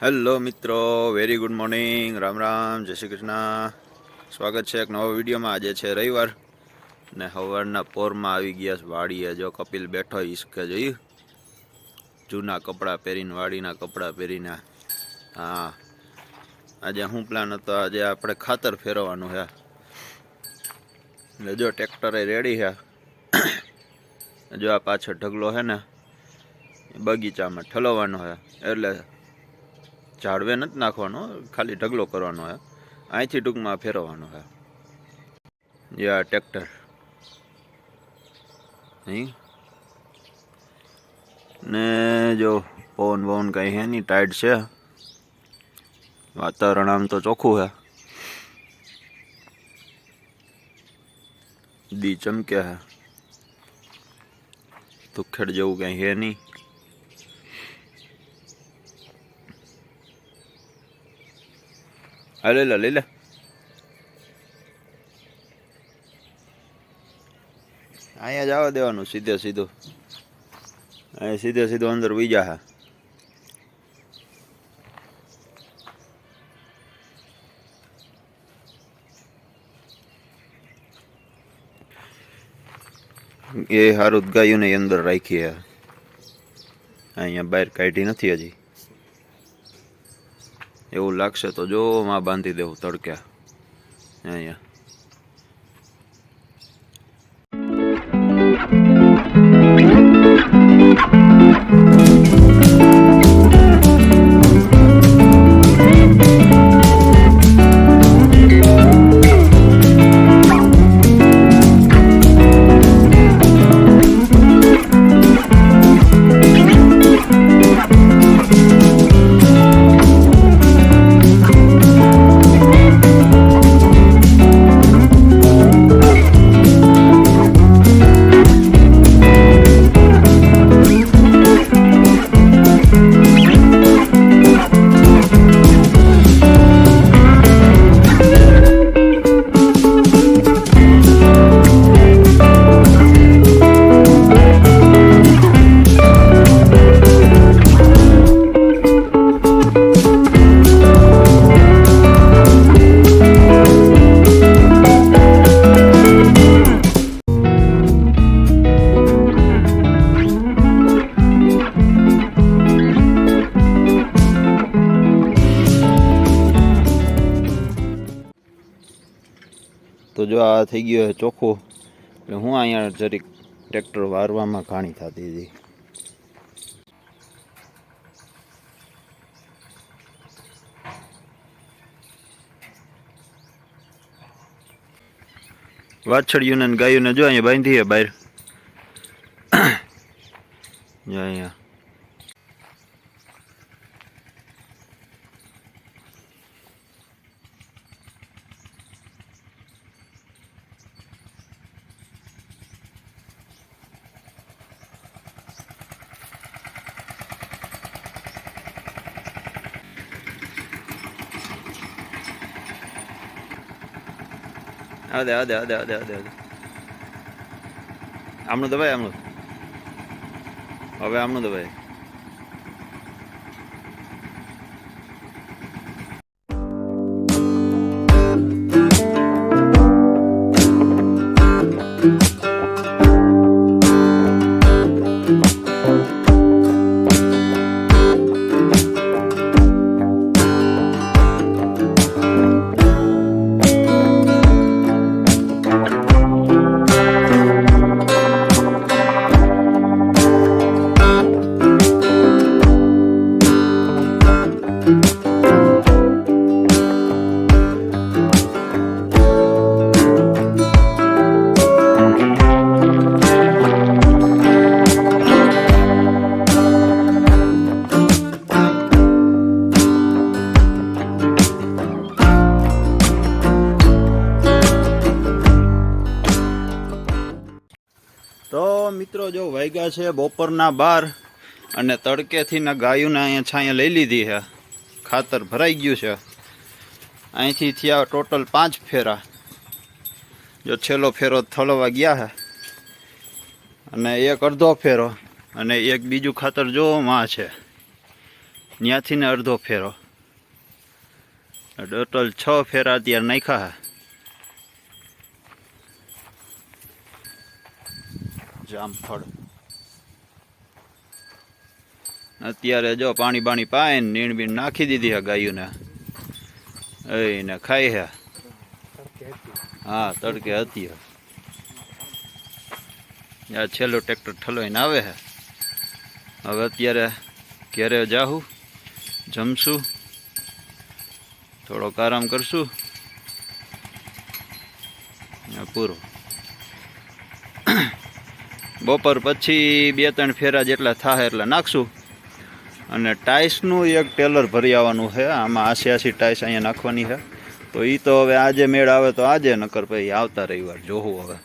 Hello મિત્રો, very good morning, Ram Ram, જય શ્રી કૃષ્ણ. સ્વાગત છે એક નવા વિડીયોમાં. આજે છે રવિવાર ને સવારના પોરમાં આવી ગયા છે વાડીએ. જો કપિલ બેઠો ઈસકે જોયું, જૂના કપડાં પહેરીને, વાડીના કપડાં પહેરીને. હા, આજે શું પ્લાન હતો? આજે આપણે ખાતર ફેરવવાનું છે. એટલે જો ટ્રેક્ટરે રેડી છે. જો આ પાછળ ઢગલો છે ને, બગીચામાં ઠલવવાનો છે. એટલે ઝાડવે નથી નાખવાનો, ખાલી ઢગલો કરવાનો છે. અહીંથી ટૂંકમાં ફેરવવાનો છે. જે આ ટ્રેક્ટર નહીં ને, જો પવન પવન કંઈ હે નહીં, ટાઈટ છે. વાતાવરણ આમ તો ચોખ્ખું છે. દી ચમકે છે. તુખેડ જેવું કંઈ હે નહીં. હા, લઈ લે. અહીંયા જવા દેવાનું સીધે સીધું. અહીંયા સીધે સીધું અંદર બીજા હા. એ હારું ગાયોને અંદર રાખી હે. અહીંયા બહાર કાઢી નથી હજી. એવું લાગશે તો જો માં બાંધી દેવું તડકે અહીંયા. તો જો આ થઈ ગયો છે ચોખ્ખું. એટલે હું અહીંયા જરીક ટ્રેક્ટર વારવામાં ઘાણી થતી હતી. વાછડીઓને ગાયોને જો અહીંયા બાંધી હે બહાર. જો અહીંયા આદે આમનું દબાય. હવે આમનું દબાય. તો મિત્રો જો વાગ્યા છે બપોરના 12 અને તડકેથી ના ગાયોને અહીંયા છાંયા લઈ લીધી છે. ખાતર ભરાઈ ગયું છે. અહીંથી થયા ટોટલ 5 ફેરા. જો છેલ્લો ફેરો થલવા ગયા છે અને એક અડધો ફેરો અને એક બીજું ખાતર જો માં છે. ત્યાંથી ને અડધો ફેરો, ટોટલ 6 ફેરા અત્યારે નાખ્યા. જામફળ અત્યારે જો પાણી બાણી પાય ને નીણ બીણ નાખી દીધી હે ગાયોને, એને ખાઈ હે. હા, તડકે હતી. આ છેલ્લું ટ્રેક્ટર ઠલવાઈને આવે છે. હવે અત્યારે ઘેરે જાહું, જમશું, થોડોક આરામ કરશું, પૂરું. બપોર પછી 2-3 ફેરા જેટલા થાય એટલે નાખશું. અને ટાઈસનું એક ટેલર ભરી આવવાનું છે. આમાં 80 ટાઈસ અહીંયા નાખવાની છે. તો એ તો હવે આજે મેળ આવે તો આજે, નકર પછી આવતા રવિવાર જોવું હવે.